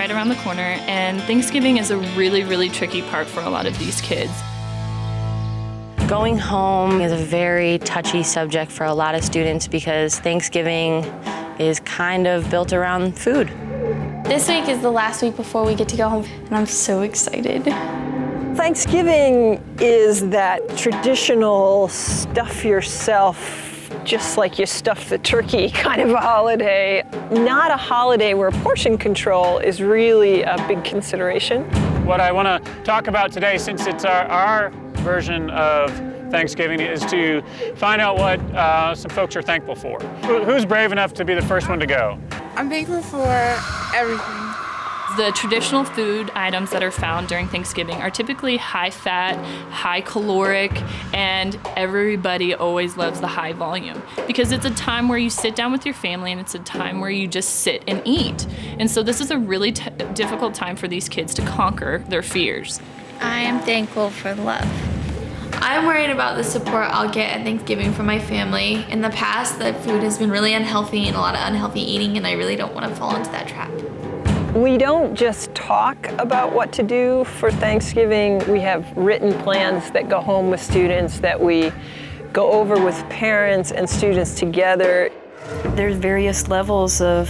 right around the corner, and Thanksgiving is a really, really tricky part for a lot of these kids. Going home is a very touchy subject for a lot of students because Thanksgiving is kind of built around food. This week is the last week before we get to go home, and I'm so excited. Thanksgiving is that traditional stuff yourself just like you stuff the turkey kind of a holiday. Not a holiday where portion control is really a big consideration. What I want to talk about today, since it's our version of Thanksgiving, is to find out what some folks are thankful for. Who's brave enough to be the first one to go? I'm thankful for everything. The traditional food items that are found during Thanksgiving are typically high fat, high caloric, and everybody always loves the high volume because it's a time where you sit down with your family and it's a time where you just sit and eat. And so this is a really difficult time for these kids to conquer their fears. I am thankful for love. I'm worried about the support I'll get at Thanksgiving from my family. In the past, the food has been really unhealthy and a lot of unhealthy eating, and I really don't want to fall into that trap. We don't just talk about what to do for Thanksgiving. We have written plans that go home with students that we go over with parents and students together. There's various levels of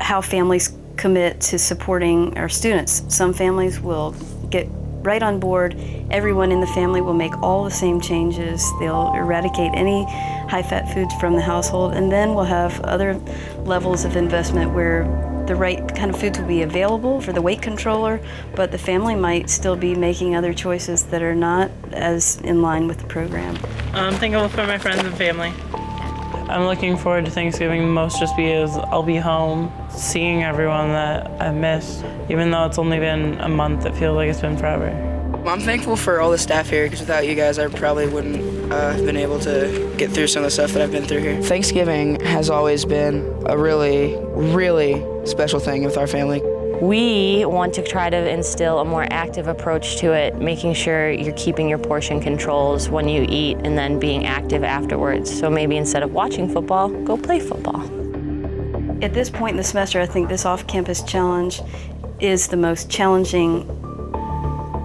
how families commit to supporting our students. Some families will get right on board. Everyone in the family will make all the same changes. They'll eradicate any high-fat foods from the household, and then we'll have other levels of investment where the right kind of foods will be available for the weight controller, but the family might still be making other choices that are not as in line with the program. I'm thankful for my friends and family. I'm looking forward to Thanksgiving most just because I'll be home seeing everyone that I've missed. Even though it's only been a month, it feels like it's been forever. I'm thankful for all the staff here because without you guys I probably wouldn't have been able to get through some of the stuff that I've been through here. Thanksgiving has always been a really, really special thing with our family. We want to try to instill a more active approach to it, making sure you're keeping your portion controls when you eat and then being active afterwards. So maybe instead of watching football, go play football. At this point in the semester, I think this off-campus challenge is the most challenging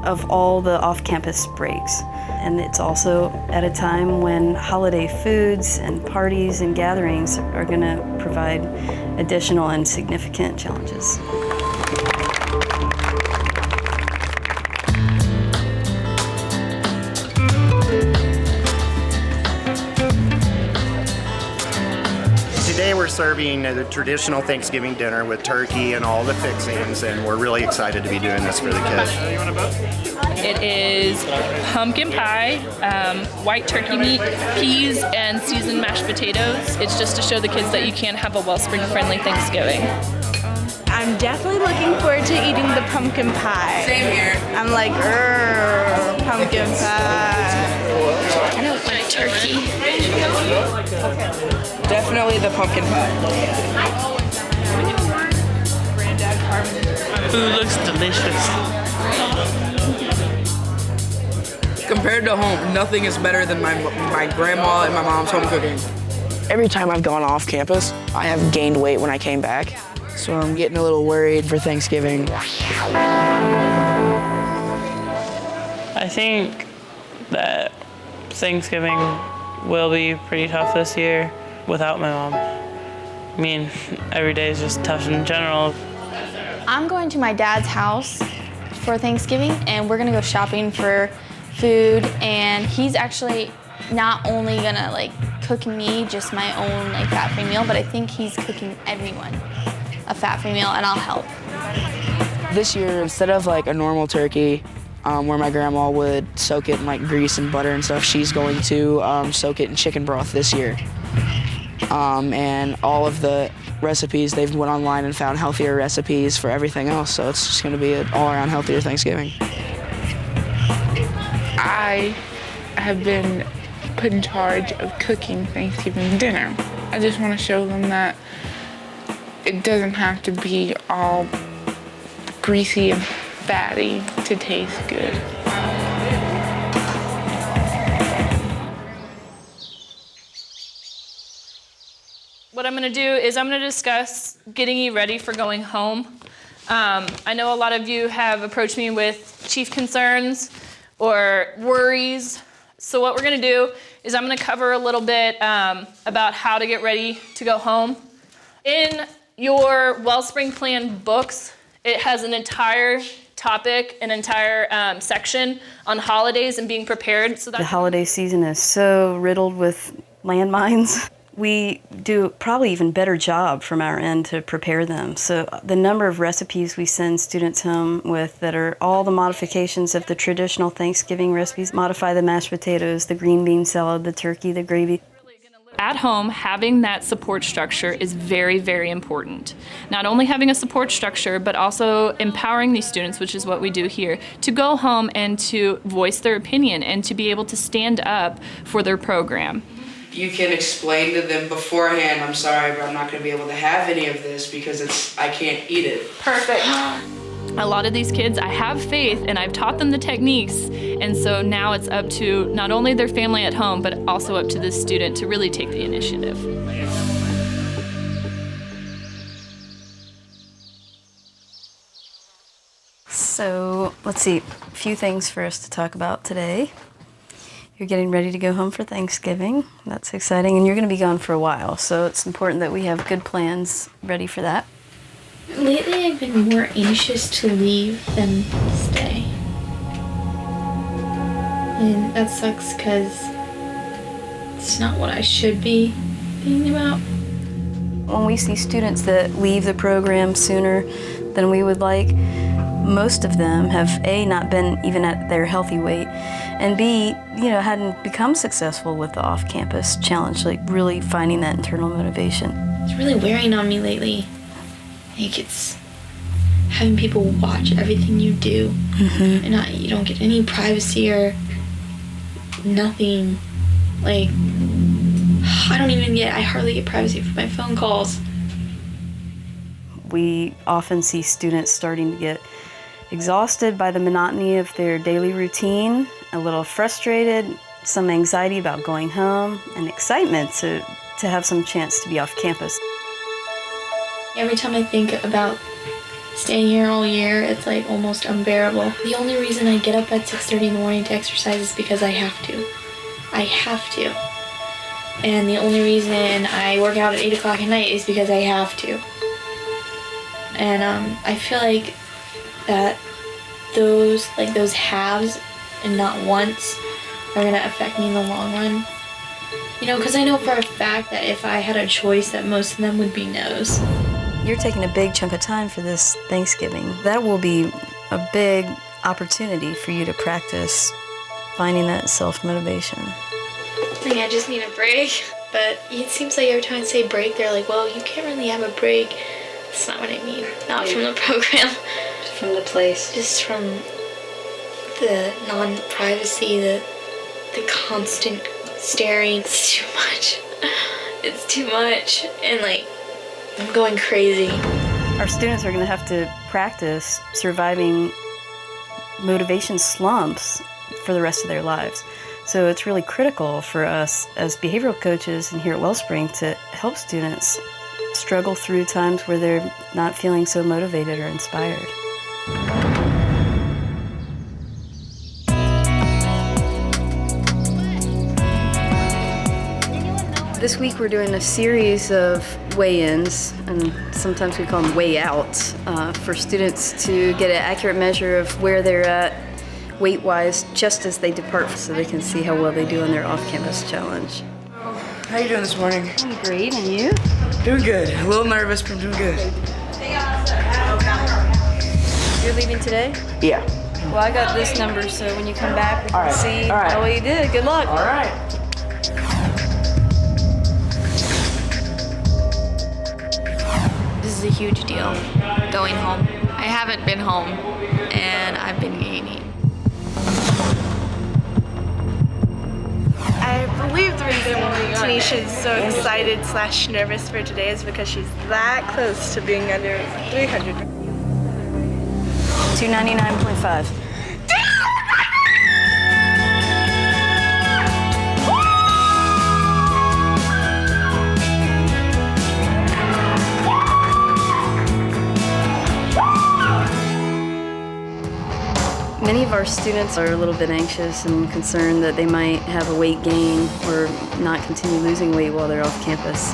of all the off-campus breaks. And it's also at a time when holiday foods and parties and gatherings are going to provide additional and significant challenges. Today we're serving the traditional Thanksgiving dinner with turkey and all the fixings, and we're really excited to be doing this for the kids. It is pumpkin pie, white turkey meat, peas, and seasoned mashed potatoes. It's just to show the kids that you can have a Wellspring-friendly Thanksgiving. I'm definitely looking forward to eating the pumpkin pie. Same here. I'm like, pumpkin pie. I don't want a turkey. Definitely the pumpkin pie. Food looks delicious. Compared to home, nothing is better than my grandma and my mom's home cooking. Every time I've gone off campus, I have gained weight when I came back. So I'm getting a little worried for Thanksgiving. I think that Thanksgiving will be pretty tough this year without my mom. I mean, every day is just tough in general. I'm going to my dad's house for Thanksgiving, and we're gonna go shopping for food, and he's actually not only gonna cook me just my own fat-free meal, but I think he's cooking everyone a fat-free meal, and I'll help. This year, instead of a normal turkey, where my grandma would soak it in grease and butter and stuff, she's going to soak it in chicken broth this year. And all of the recipes, they've went online and found healthier recipes for everything else, so it's just going to be an all-around healthier Thanksgiving. I have been put in charge of cooking Thanksgiving dinner. I just want to show them that it doesn't have to be all greasy and fatty to taste good. What I'm going to do is I'm going to discuss getting you ready for going home. I know a lot of you have approached me with chief concerns or worries. So what we're gonna do is I'm gonna cover a little bit about how to get ready to go home. In your Wellspring Plan books, it has an entire topic, an entire section on holidays and being prepared. So The holiday season is so riddled with landmines. We do probably even better job from our end to prepare them. So the number of recipes we send students home with that are all the modifications of the traditional Thanksgiving recipes, modify the mashed potatoes, the green bean salad, the turkey, the gravy. At home, having that support structure is very, very important. Not only having a support structure, but also empowering these students, which is what we do here, to go home and to voice their opinion and to be able to stand up for their program. You can explain to them beforehand, I'm sorry, but I'm not going to be able to have any of this because I can't eat it. Perfect. A lot of these kids, I have faith and I've taught them the techniques, and so now it's up to not only their family at home, but also up to the student to really take the initiative. So let's see, a few things for us to talk about today. You're getting ready to go home for Thanksgiving. That's exciting, and you're going to be gone for a while, so it's important that we have good plans ready for that. Lately, I've been more anxious to leave than stay. And that sucks because it's not what I should be thinking about. When we see students that leave the program sooner than we would like, most of them have A, not been even at their healthy weight, and B, hadn't become successful with the off-campus challenge, like really finding that internal motivation. It's really wearing on me lately. Like, it's having people watch everything you do, and you don't get any privacy or nothing. Like, I hardly get privacy for my phone calls. We often see students starting to get exhausted by the monotony of their daily routine, a little frustrated, some anxiety about going home, and excitement to have some chance to be off campus. Every time I think about staying here all year, it's like almost unbearable. The only reason I get up at 6:30 in the morning to exercise is because I have to. I have to. And the only reason I work out at 8 o'clock at night is because I have to. And I feel like that those halves and not once are gonna affect me in the long run. Because I know for a fact that if I had a choice that most of them would be no's. You're taking a big chunk of time for this Thanksgiving. That will be a big opportunity for you to practice finding that self-motivation. I think I just need a break. But it seems like every time I say break, they're like, well, you can't really have a break. That's not what I mean. Not from the program. Just from the place. Just from the non-privacy, the constant staring. It's too much. It's too much. And I'm going crazy. Our students are going to have to practice surviving motivation slumps for the rest of their lives. So it's really critical for us as behavioral coaches and here at Wellspring to help students struggle through times where they're not feeling so motivated or inspired. This week we're doing a series of weigh-ins, and sometimes we call them weigh-outs, for students to get an accurate measure of where they're at weight-wise just as they depart, so they can see how well they do on their off-campus challenge. How you doing this morning? I'm great, and you? Doing good. A little nervous, but doing good. You're leaving today? Yeah. Well, I got this number, so when you come back, we can see All right. how well you did. Good luck. All right. This is a huge deal, going home. I haven't been home, and I've been gaining. I believe the reason Tanisha is so excited/nervous for today is because she's that close to being under 300. 299.5. of our students are a little bit anxious and concerned that they might have a weight gain or not continue losing weight while they're off campus.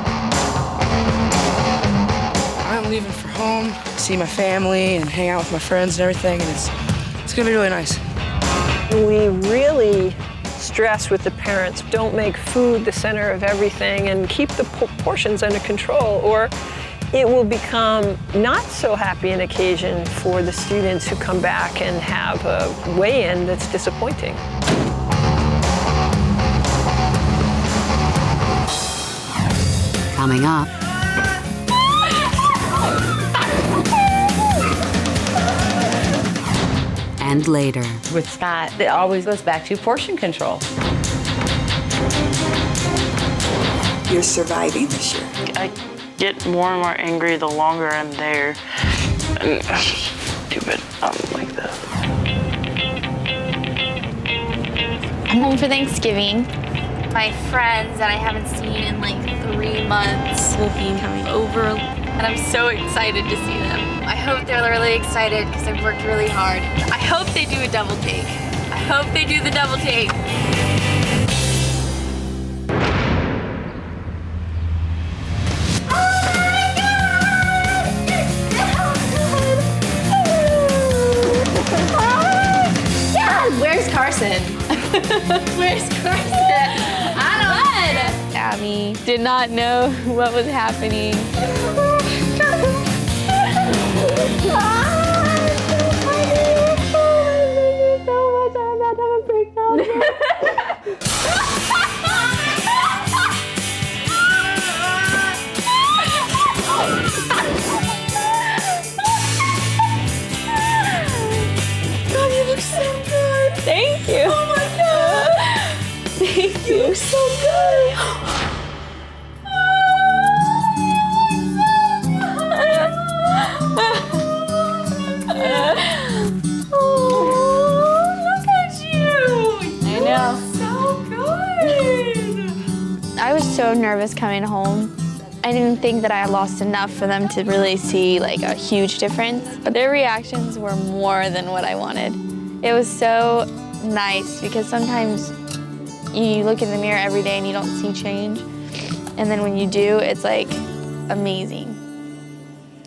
I'm leaving for home, see my family and hang out with my friends and everything, and it's gonna be really nice. We really stress with the parents, don't make food the center of everything and keep the portions under control, or it will become not so happy an occasion for the students who come back and have a weigh-in that's disappointing. Coming up. And later. With Scott, it always goes back to portion control. You're surviving this year. I get more and more angry the longer I'm there. And it's just stupid. I'm like this. I'm home for Thanksgiving. My friends that I haven't seen in like 3 months will be coming over, and I'm so excited to see them. I hope they're really excited because I've worked really hard. I hope they do a double take. I hope they do the double take. Where's Carson? Where's Carson? I don't know. Abby did not know what was happening. God, you look so good. Thank you. Oh my God. Thank you. You look so good. Oh, look at you. I know. So good. I was so nervous coming home. I didn't think that I had lost enough for them to really see like a huge difference, but their reactions were more than what I wanted. It was so nice because sometimes you look in the mirror every day and you don't see change, and then when you do, it's like amazing.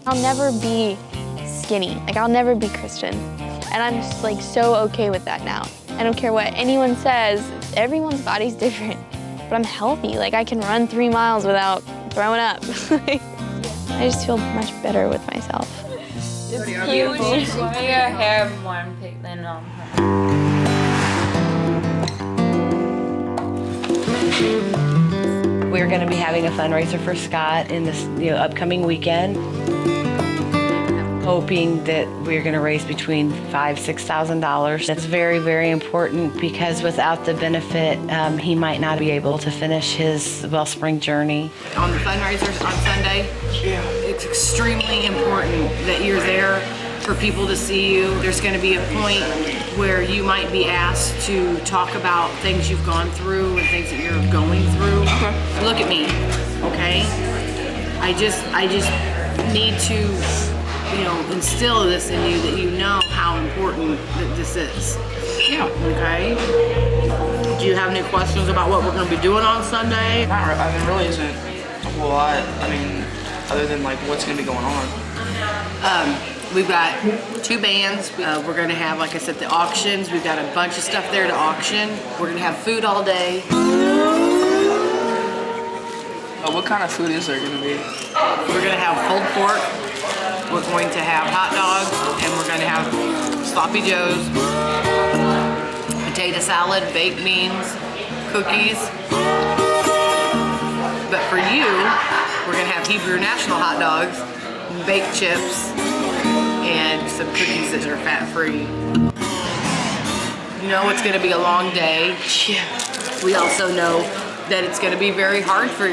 I'll never be skinny, like I'll never be Christian, and I'm just like so okay with that now. I don't care what anyone says, everyone's body's different, but I'm healthy, like I can run 3 miles without throwing up. I just feel much better with myself. It's huge. Your hair more in pink than her. We're going to be having a fundraiser for Scott in this upcoming weekend. Hoping that we're going to raise between $5,000–6,000. That's very, very important because without the benefit, he might not be able to finish his Wellspring journey. On the fundraisers on Sunday, it's extremely important that you're there for people to see you. There's going to be a point where you might be asked to talk about things you've gone through and things that you're going through. Look at me, okay? I just need to instill this in you that you know how important that this is. Yeah. Okay? Do you have any questions about what we're going to be doing on Sunday? Not really. I mean, really isn't a whole lot. I mean, other than like what's going to be going on. We've got 2 bands. We're going to have, like I said, the auctions. We've got a bunch of stuff there to auction. We're going to have food all day. What kind of food is there going to be? We're going to have pulled pork. We're going to have hot dogs, and we're going to have sloppy joes, potato salad, baked beans, cookies. But for you, we're going to have Hebrew National hot dogs, baked chips, and some cookies that are fat-free. You know it's going to be a long day. We also know that it's going to be very hard for,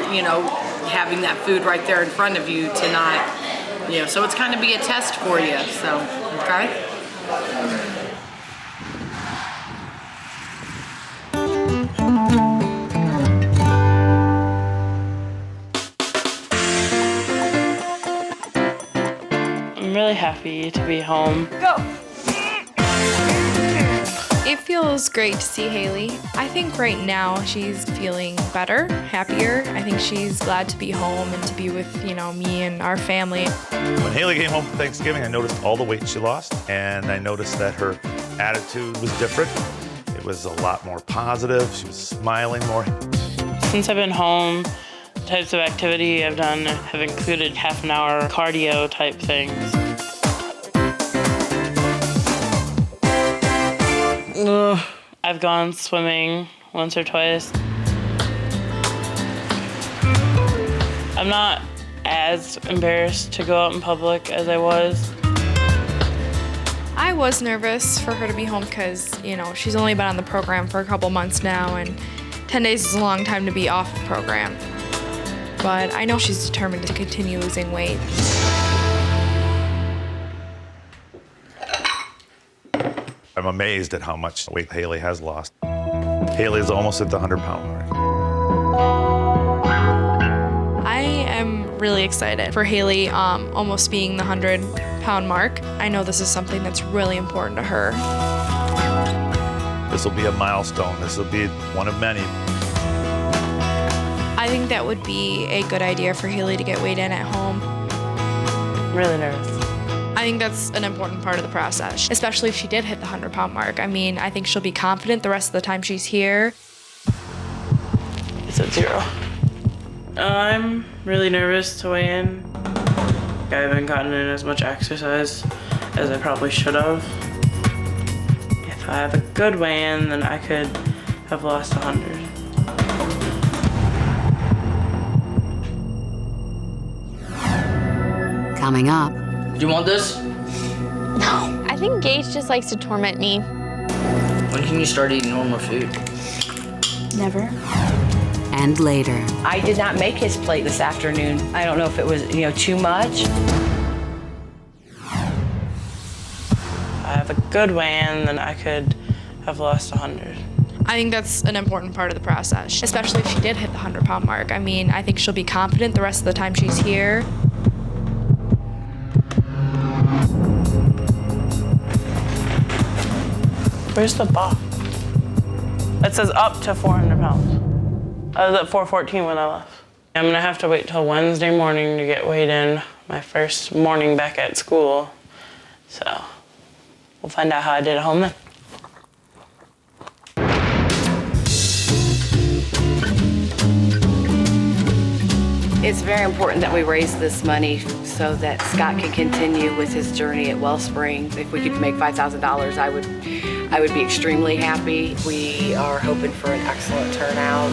having that food right there in front of you to not, so it's kind of be a test for you, so, okay? I'm really happy to be home. Go! It feels great to see Haley. I think right now she's feeling better, happier. I think she's glad to be home and to be with, me and our family. When Haley came home for Thanksgiving, I noticed all the weight she lost, and I noticed that her attitude was different. It was a lot more positive. She was smiling more. Since I've been home, the types of activity I've done have included half-an-hour cardio type things. I've gone swimming once or twice. I'm not as embarrassed to go out in public as I was. I was nervous for her to be home because, she's only been on the program for a couple months now, and 10 days is a long time to be off the program. But I know she's determined to continue losing weight. I'm amazed at how much weight Haley has lost. Haley is almost at the 100-pound mark. I am really excited for Haley almost being the 100-pound mark. I know this is something that's really important to her. This will be a milestone. This will be one of many. I think that would be a good idea for Haley to get weighed in at home. I'm really nervous. I think that's an important part of the process, especially if she did hit the 100-pound mark. I think she'll be confident the rest of the time she's here. It's at 0. I'm really nervous to weigh in. I haven't gotten in as much exercise as I probably should have. If I have a good weigh-in, then I could have lost 100. Coming up. Do you want this? No. I think Gage just likes to torment me. When can you start eating normal food? Never. And later. I did not make his plate this afternoon. I don't know if it was, too much. If I have a good weigh-in, then I could have lost 100. I think that's an important part of the process, especially if she did hit the 100-pound mark. I think she'll be confident the rest of the time she's here. Where's the bar? It says up to 400 pounds. I was at 414 when I left. I'm gonna have to wait till Wednesday morning to get weighed in, my first morning back at school. So we'll find out how I did at home then. It's very important that we raise this money so that Scott can continue with his journey at Wellspring. If we could make $5,000, I would be extremely happy. We are hoping for an excellent turnout.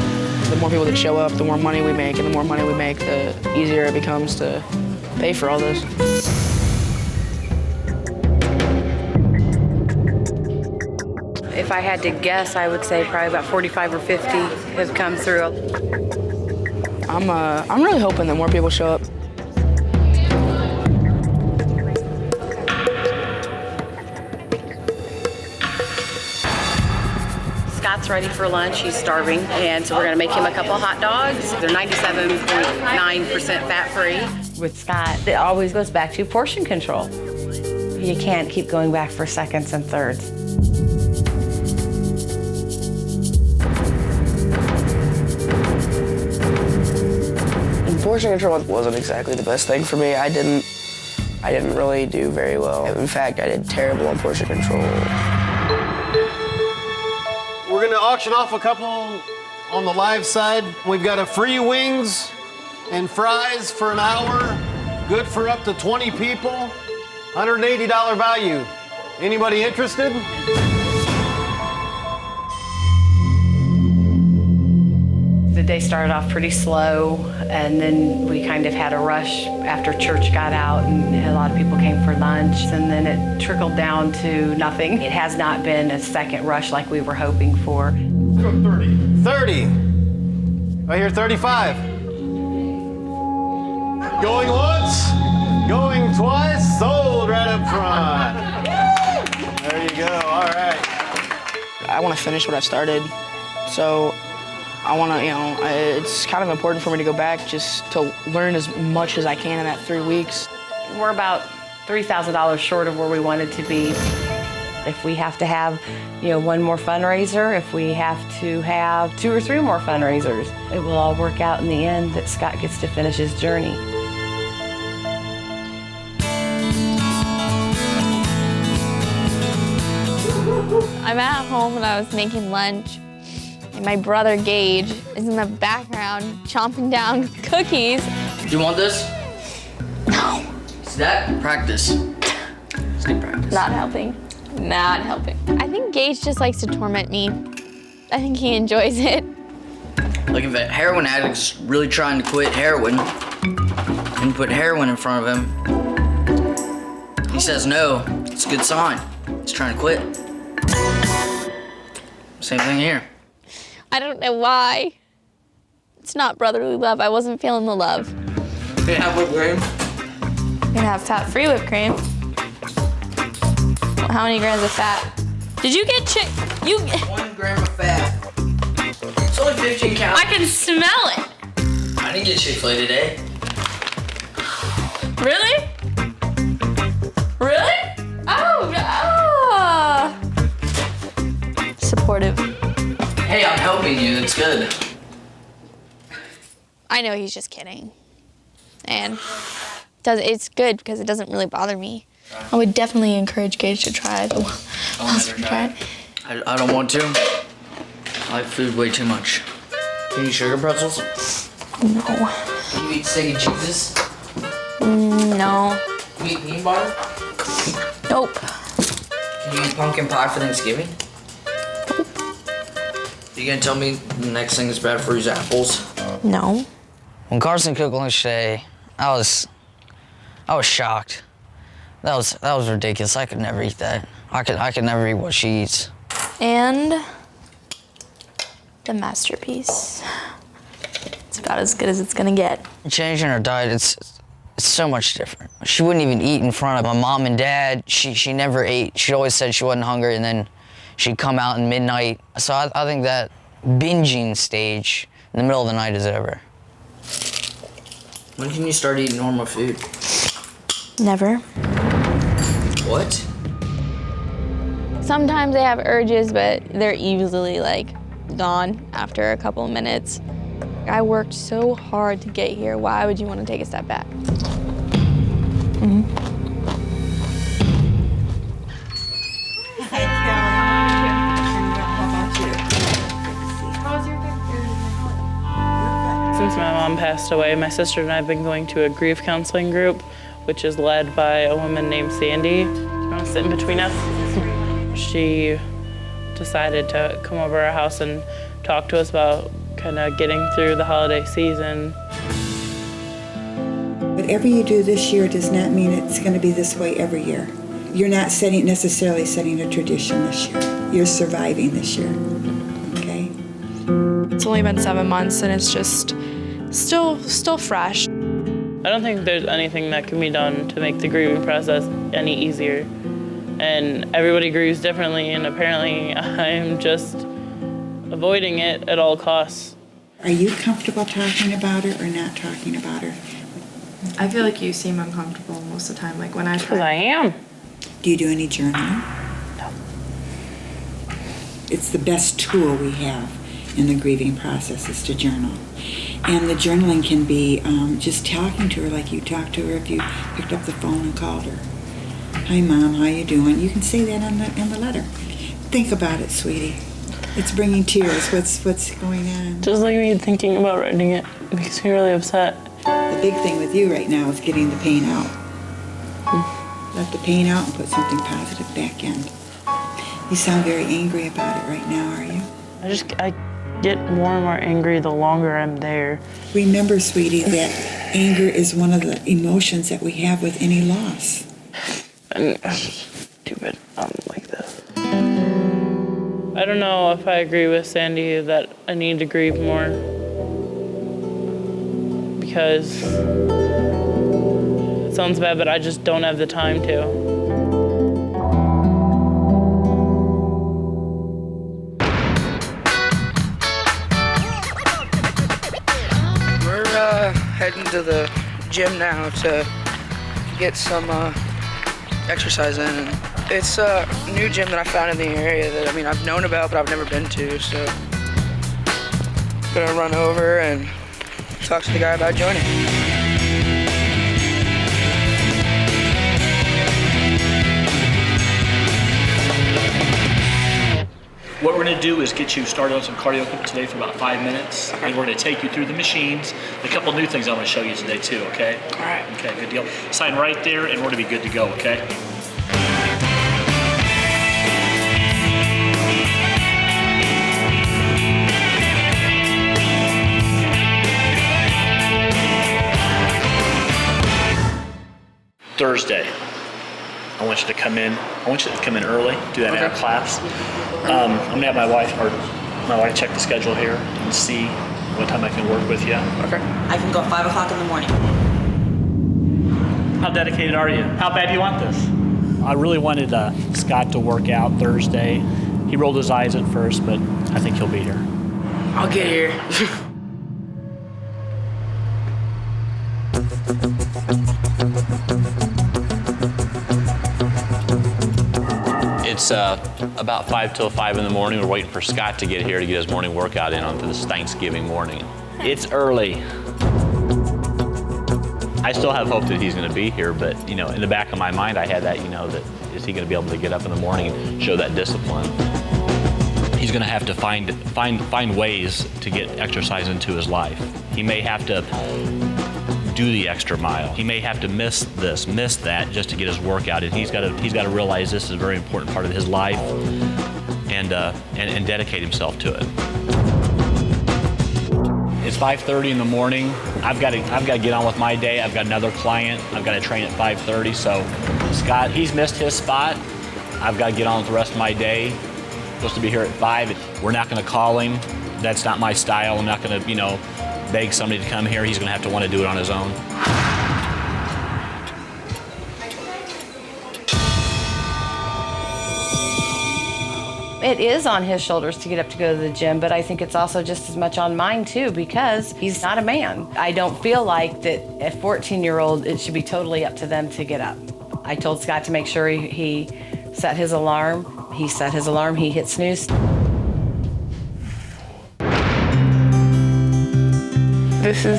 The more people that show up, the more money we make, and the more money we make, the easier it becomes to pay for all this. If I had to guess, I would say probably about 45 or 50 have come through. I'm really hoping that more people show up. Scott's ready for lunch. He's starving, and so we're gonna make him a couple hot dogs. They're 97.9% fat-free. With Scott, it always goes back to portion control. You can't keep going back for seconds and thirds. Portion control wasn't exactly the best thing for me. I didn't really do very well. In fact, I did terrible on portion control. We're gonna auction off a couple on the live side. We've got a free wings and fries for an hour, good for up to 20 people, $180 value. Anybody interested? The day started off pretty slow, and then we kind of had a rush after church got out, and a lot of people came for lunch, and then it trickled down to nothing. It has not been a second rush like we were hoping for. 30. 30. I hear 35. Going once, going twice, sold right up front. There you go, all right. I want to finish what I've started, so I want to, it's kind of important for me to go back just to learn as much as I can in that 3 weeks. We're about $3,000 short of where we wanted to be. If we have to have, one more fundraiser, if we have to have 2 or 3 more fundraisers, it will all work out in the end that Scott gets to finish his journey. I'm at home and I was making lunch, and my brother Gage is in the background chomping down cookies. Do you want this? No. See that? Practice. It's good practice. Not helping. Not helping. I think Gage just likes to torment me. I think he enjoys it. Like if a heroin addict's really trying to quit heroin and you put heroin in front of him, he says no, it's a good sign. He's trying to quit. Same thing here. I don't know why. It's not brotherly love. I wasn't feeling the love. Can you have whipped cream? You're gonna have fat-free whipped cream. How many grams of fat? Did you get 1 gram of fat. It's only 15 calories. I can smell it. I didn't get Chick-fil-A today. Really? Really? Oh. Supportive. Hey, I'm helping you. It's good. I know he's just kidding. And it's good because it doesn't really bother me. I would definitely encourage Gage to try it. I don't want to. I like food way too much. Can you eat sugar pretzels? No. Can you eat steak and cheeses? No. Can you eat peanut butter? Nope. Can you eat pumpkin pie for Thanksgiving? You gonna tell me the next thing that's bad for you is apples? No. When Carson cooked lunch today, I was shocked. That was ridiculous. I could never eat that. I could never eat what she eats. And the masterpiece. It's about as good as it's gonna get. Changing her diet, it's so much different. She wouldn't even eat in front of my mom and dad. She never ate. She always said she wasn't hungry, and then she'd come out in midnight. So I think that binging stage in the middle of the night is over. When can you start eating normal food? Never. What? Sometimes I have urges, but they're easily gone after a couple of minutes. I worked so hard to get here. Why would you want to take a step back? Since my mom passed away, my sister and I have been going to a grief counseling group, which is led by a woman named Sandy. Do you want to sit in between us? She decided to come over our house and talk to us about kind of getting through the holiday season. Whatever you do this year does not mean it's going to be this way every year. You're not necessarily setting a tradition this year. You're surviving this year, okay? It's only been 7 months and it's just still fresh. I don't think there's anything that can be done to make the grieving process any easier. And everybody grieves differently, and apparently I'm just avoiding it at all costs. Are you comfortable talking about her or not talking about her? I feel like you seem uncomfortable most of the time, like when I try. Because I am. Do you do any journaling? No. It's the best tool we have in the grieving process is to journal. And the journaling can be just talking to her like you talk to her if you picked up the phone and called her. Hi, Mom, how you doing? You can say that in the letter. Think about it, sweetie. It's bringing tears. What's going on? Just like me thinking about writing it makes me really upset. The big thing with you right now is getting the pain out. Let the pain out and put something positive back in. You sound very angry about it right now, are you? I get more and more angry the longer I'm there. Remember, sweetie, that anger is one of the emotions that we have with any loss. And stupid, like this. I don't know if I agree with Sandy that I need to grieve more. Because it sounds bad, but I just don't have the time to. We're heading to the gym now to get some exercise in and It's a new gym that I found in the area that, I've known about, but I've never been to, so gonna run over and talk to the guy about joining. What we're going to do is get you started on some cardio equipment today for about 5 minutes, and we're going to take you through the machines. A couple new things I'm going to show you today too, okay? All right. Okay, good deal. Sign right there, and we're going to be good to go, okay? Thursday, I want you to come in. I want you to come in early, do that in our class. I'm gonna have my wife check the schedule here and see what time I can work with you. Okay. I can go at 5 o'clock in the morning. How dedicated are you? How bad do you want this? I really wanted Scott to work out Thursday. He rolled his eyes at first, but I think he'll be here. I'll get here. It's about 5 till 5 in the morning. We're waiting for Scott to get here to get his morning workout in on this Thanksgiving morning. It's early. I still have hope that he's going to be here, but in the back of my mind, I had that, that is he going to be able to get up in the morning and show that discipline? He's going to have to find ways to get exercise into his life. He may have to do the extra mile. He may have to miss this, miss that, just to get his workout. And he's got to realize this is a very important part of his life, and dedicate himself to it. It's 5:30 in the morning. I've got to get on with my day. I've got another client. I've got to train at 5:30. So Scott, he's missed his spot. I've got to get on with the rest of my day. Supposed to be here at 5. We're not going to call him. That's not my style. I'm not going to, beg somebody to come here. He's going to have to want to do it on his own. It is on his shoulders to get up to go to the gym, but I think it's also just as much on mine too, because he's not a man. I don't feel like that a 14-year-old, it should be totally up to them to get up. I told Scott to make sure he set his alarm. He set his alarm, he hit snooze. This is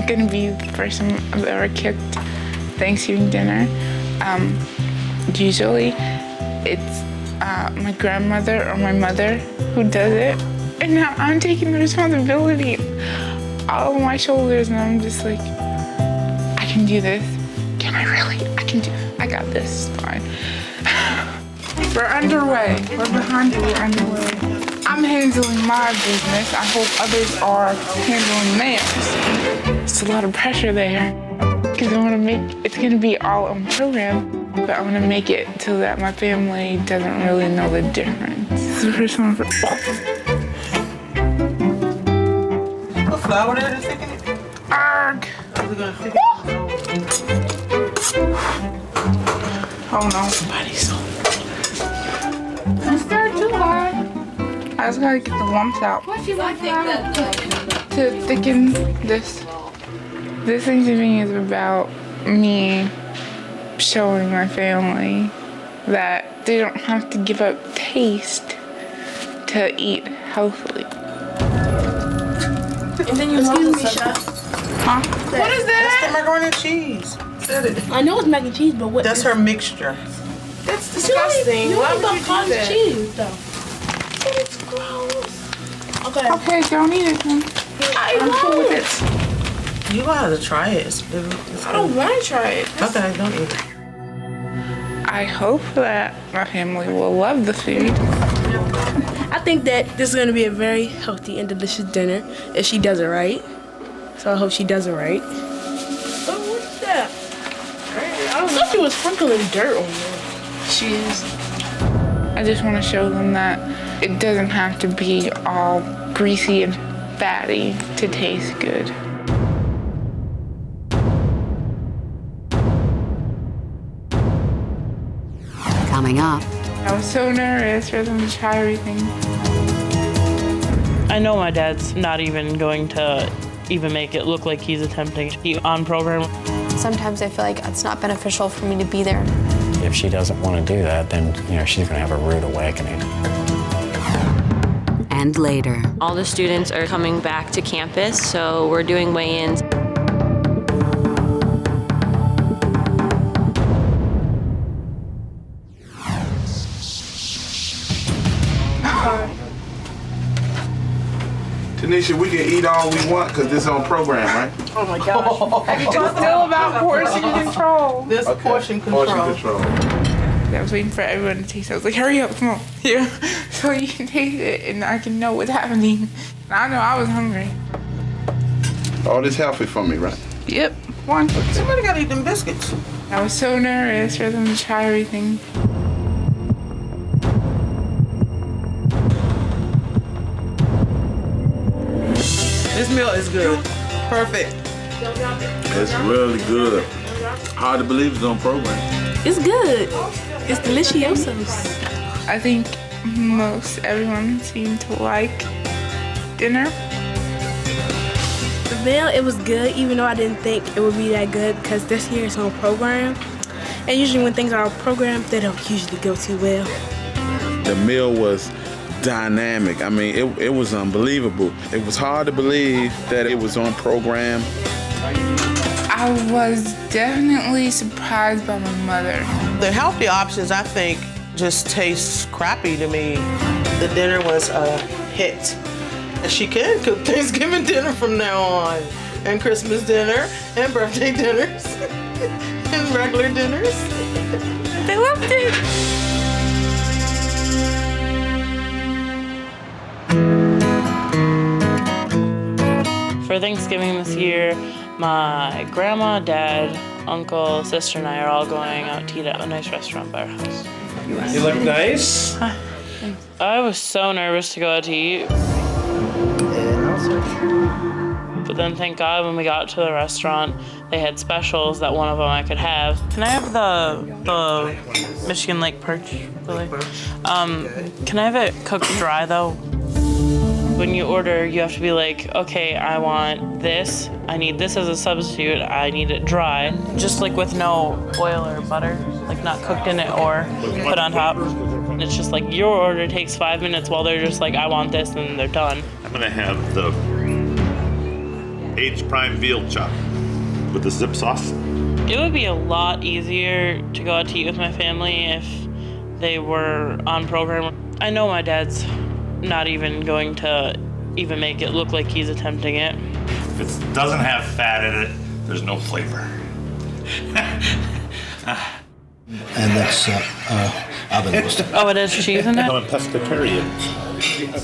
gonna be the first time I've ever cooked Thanksgiving dinner. Usually it's my grandmother or my mother who does it, and now I'm taking the responsibility all on my shoulders, and I'm just like, I can do this. Can I really? I got this, it's fine. We're underway. We're behind you, we're underway. I'm handling my business. I hope others are handling theirs. It's a lot of pressure there, because it's gonna be all on program, but I wanna make it so that my family doesn't really know the difference. This is the first one. What flour there to stick in it? Arg! Are we gonna stick it? Oh no. Somebody's so. Don't stir too hard. I just gotta get the lumps out. To thicken this. This Thanksgiving is about me showing my family that they don't have to give up taste to eat healthily. And then you want me, Chef. Huh? What is that? That's the macaroni and cheese. I know it's mac and cheese, but what? That's her mixture. That's disgusting. You Why don't would eat you the do that? cheese, though. It's gross. Okay. Okay, don't eat it then. I'm cool with it. You gotta try it. It's I don't want to try it. Okay, don't eat it. I hope that my family will love the food. I think that this is going to be a very healthy and delicious dinner if she does it right. So I hope she does it right. Oh, what's that? I thought she was sprinkling dirt on there. She is. I just want to show them that it doesn't have to be all greasy and fatty to taste good. Coming up. I was so nervous for them to try everything. I know my dad's not even going to even make it look like he's attempting to be on program. Sometimes I feel like it's not beneficial for me to be there If she doesn't want to do that, then she's going to have a rude awakening. And later. All the students are coming back to campus, so we're doing weigh-ins. Tanisha, we can eat all we want because this is on program, right? Oh my gosh. Have you just know about portion control? This portion control. Portion control. I was waiting for everyone to taste it. I was like, hurry up, come on. Yeah. So you can taste it and I can know what's happening. And I know I was hungry. All this healthy for me, right? Yep. One. Somebody gotta eat them biscuits. I was so nervous for them to try everything. This meal is good. Perfect. It's really good. Hard to believe it's on program. It's good. It's deliciosos. I think most everyone seemed to like dinner. The meal, it was good, even though I didn't think it would be that good because this year it's on program. And usually when things are on program, they don't usually go too well. The meal was dynamic. I mean, it was unbelievable. It was hard to believe that it was on program. I was definitely surprised by my mother. The healthy options, I think, just taste crappy to me. The dinner was a hit. And she can cook Thanksgiving dinner from now on, and Christmas dinner, and birthday dinners, and regular dinners. They loved it. For Thanksgiving this year, my grandma, dad, uncle, sister, and I are all going out to eat at a nice restaurant by our house. You look nice. I was so nervous to go out to eat. But then thank God when we got to the restaurant, they had specials that one of them I could have. Can I have the Michigan Lake perch, really? Can I have it cooked dry though? When you order, you have to be like, okay, I want this. I need this as a substitute. I need it dry. Just like with no oil or butter, like not cooked in it or put on top. And it's just like your order takes 5 minutes while they're just like, I want this, and they're done. I'm gonna have the aged prime veal chop with the zip sauce. It would be a lot easier to go out to eat with my family if they were on program. I know my dad's not even going to even make it look like he's attempting it. If it doesn't have fat in it, there's no flavor. And that's oven roasted. Oh, it has cheese in it? I'm a pescatarian.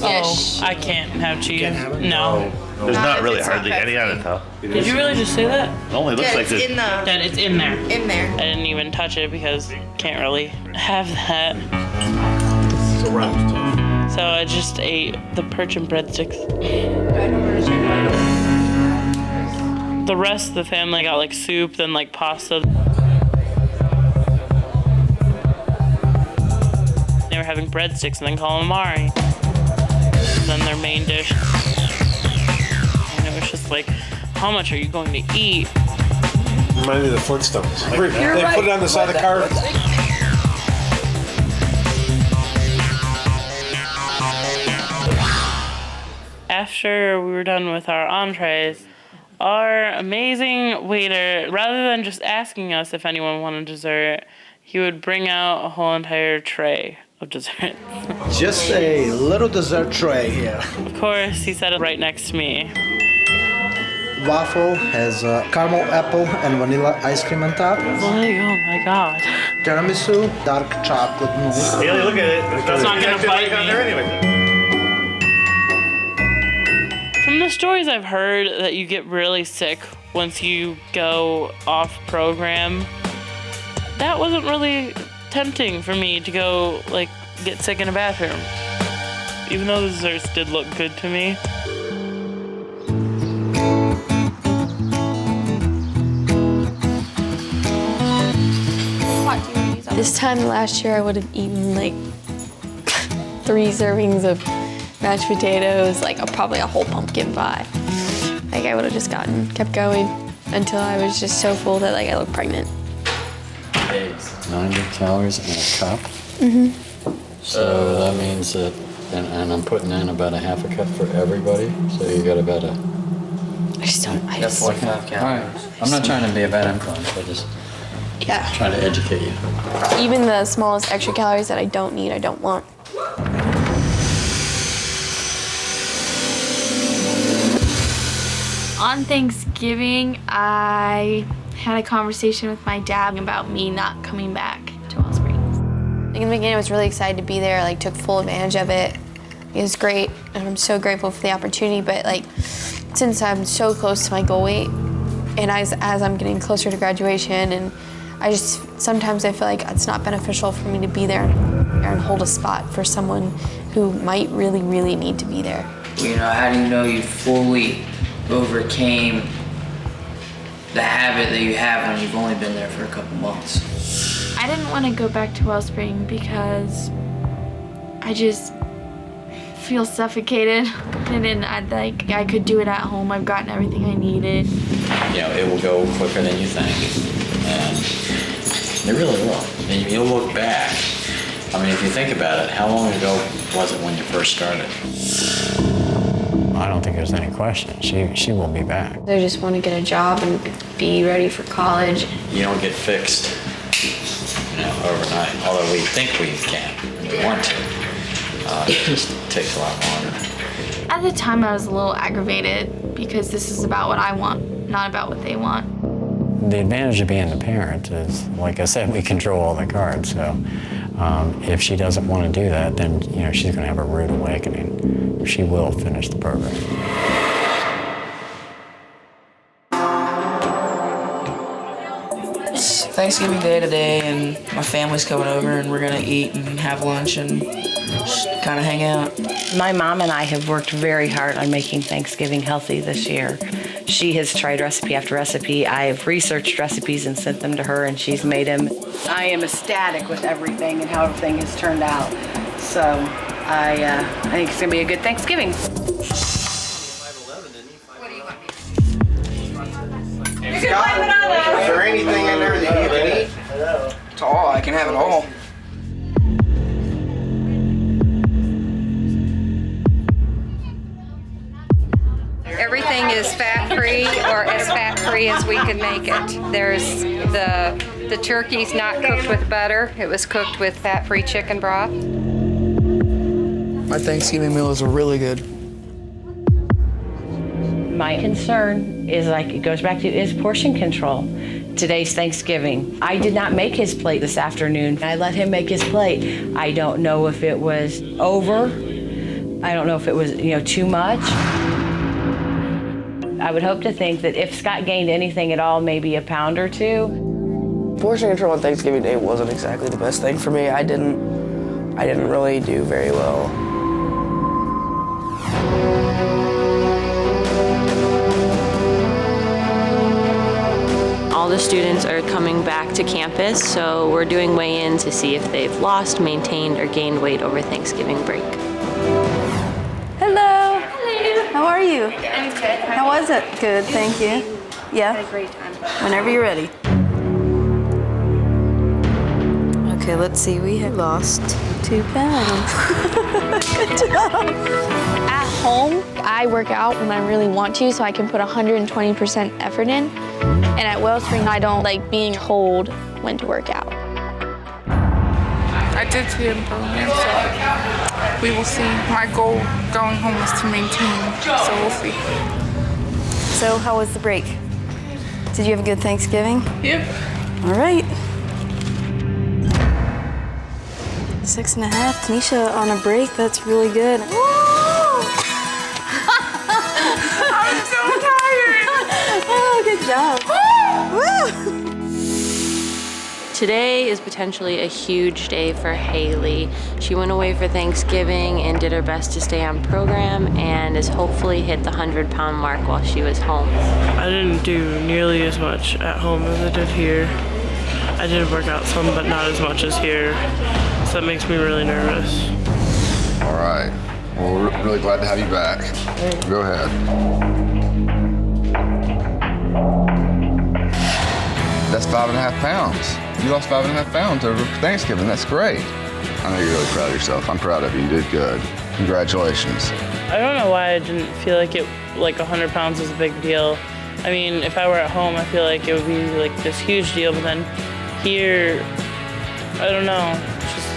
Oh, I can't have cheese. No. There's not really hardly any on it though. Did you really just say that? It only looks like this. That it's in there. In there. I didn't even touch it because can't really have that. So I just ate the perch and breadsticks. The rest of the family got like soup, then like pasta. They were having breadsticks and then calamari. Then their main dish. And it was just like, how much are you going to eat? Remind me of the Flintstones. You're They right. put it on the side of the car. After we were done with our entrees, our amazing waiter, rather than just asking us if anyone wanted dessert, he would bring out a whole entire tray of dessert. Just a little dessert tray here. Of course, he set it right next to me. Waffle has caramel apple and vanilla ice cream on top. Like, oh my God. Tiramisu, dark chocolate mousse. Haley, look at it. It's not gonna bite me. From the stories I've heard that you get really sick once you go off program, that wasn't really tempting for me to go like get sick in a bathroom. Even though the desserts did look good to me. This time last year, I would have eaten like 3 servings of mashed potatoes, like probably a whole pumpkin pie. Like I would have just kept going until I was just so full that like I looked pregnant. 90 calories in a cup. So that means that, and I'm putting in about a half a cup for everybody. So you got about a. I just don't. I That's just, 45 All calories. right. I'm not trying to be a bad influence. I just yeah. trying to educate you. Even the smallest extra calories that I don't need, I don't want. On Thanksgiving, I had a conversation with my dad about me not coming back to Wall Springs. In the beginning, I was really excited to be there, like took full advantage of it. It was great, and I'm so grateful for the opportunity, but like, since I'm so close to my goal weight, and as I'm getting closer to graduation, and sometimes I feel like it's not beneficial for me to be there and hold a spot for someone who might really, really need to be there. You know, how do you know you fully overcame the habit that you have when you've only been there for a couple months? I didn't want to go back to Wellspring because I just feel suffocated, and then I could do it at home. I've gotten everything I needed. You know, it will go quicker than you think, and it really will. And you'll look back. I mean, if you think about it, how long ago was it when you first started? I don't think there's any question. She will be back. I just want to get a job and be ready for college. You don't get fixed, you know, overnight. Although we think we can, and we want to. It just takes a lot longer. At the time, I was a little aggravated because this is about what I want, not about what they want. The advantage of being the parent is, like I said, we control all the cards. So if she doesn't want to do that, then you know she's going to have a rude awakening. She will finish the program. It's Thanksgiving Day today, and my family's coming over, and we're gonna eat and have lunch and just kind of hang out. My mom and I have worked very hard on making Thanksgiving healthy this year. She has tried recipe after recipe. I've researched recipes and sent them to her, and she's made them. I am ecstatic with everything and how everything has turned out. So I think it's gonna be a good Thanksgiving. Is there anything in there that you can eat? It's all. I can have it all. Everything is fat-free, or as fat-free as we can make it. There's the turkey's not cooked with butter. It was cooked with fat-free chicken broth. My Thanksgiving meals are really good. My concern is, like, it goes back to, is portion control. Today's Thanksgiving. I did not make his plate this afternoon. I let him make his plate. I don't know if it was over. I don't know if it was, too much. I would hope to think that if Scott gained anything at all, maybe a pound or two. Portion control on Thanksgiving Day wasn't exactly the best thing for me. I didn't really do very well. All the students are coming back to campus, so we're doing weigh-in to see if they've lost, maintained, or gained weight over Thanksgiving break. Hello. Hello. How are you? I'm good. How was it? Good, thank you. Yeah? Had a great time. Whenever you're ready. Okay, let's see. We have lost 2 pounds. Good job. At home, I work out when I really want to, so I can put 120% effort in. And at Wellspring, I don't like being told when to work out. I did see him program, so we will see. My goal going home is to maintain, so we'll see. So, how was the break? Did you have a good Thanksgiving? Yep. All right. 6.5. Tanisha on a break. That's really good. I'm so tired. Oh, good job. Woo! Today is potentially a huge day for Haley. She went away for Thanksgiving and did her best to stay on program and has hopefully hit the 100-pound mark while she was home. I didn't do nearly as much at home as I did here. I did work out some, but not as much as here. So that makes me really nervous. All right. Well, we're really glad to have you back. Go ahead. That's 5.5 pounds. You lost 5.5 pounds over Thanksgiving. That's great. I know you're really proud of yourself. I'm proud of you. You did good. Congratulations. I don't know why I didn't feel like 100 pounds was a big deal. I mean, if I were at home, I feel like it would be like this huge deal, but then here, I don't know, it's just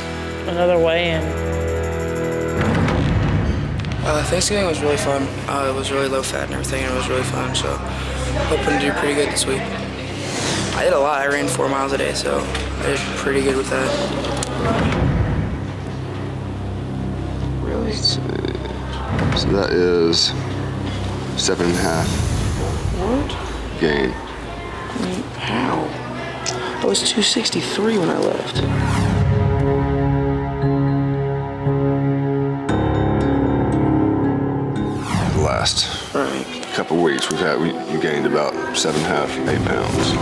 another weigh-in. Thanksgiving was really fun. It was really low fat and everything, and it was really fun, so hoping to do pretty good this week. I did a lot. I ran 4 miles a day, so I did pretty good with that. Really? So that is 7.5. What? Gain. How? I was 263 when I left. The last couple weeks, you gained about 7.5, 8 pounds.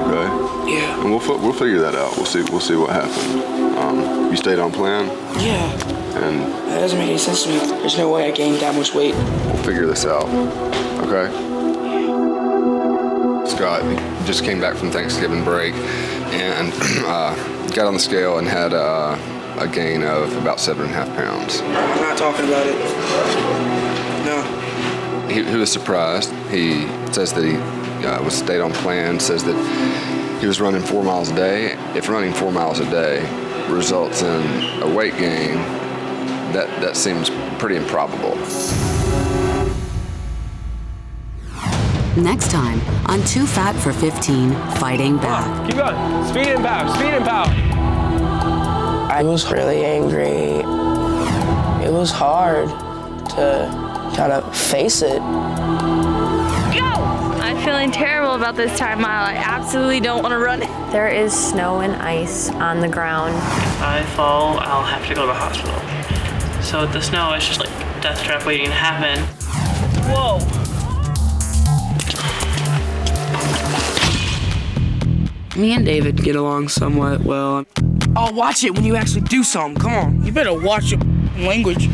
Okay. Yeah. And we'll figure that out. We'll see what happened. You stayed on plan. Yeah. And that doesn't make any sense to me. There's no way I gained that much weight. We'll figure this out. Okay. Scott just came back from Thanksgiving break and got on the scale and had a gain of about 7.5 pounds. I'm not talking about it. No. He was surprised. He says that he was stayed on plan, says that he was running 4 miles a day. If running 4 miles a day results in a weight gain, that seems pretty improbable. Next time on Too Fat for 15, Fighting Back. Keep going. Speed and power. Speed and power. I was really angry. It was hard to kind of face it. I'm feeling terrible about this time mile. I absolutely don't want to run it. There is snow and ice on the ground. If I fall, I'll have to go to the hospital. So with the snow, it's just like death trap waiting to happen. Whoa! Me and David get along somewhat well. I'll watch it when you actually do something. Come on. You better watch your language.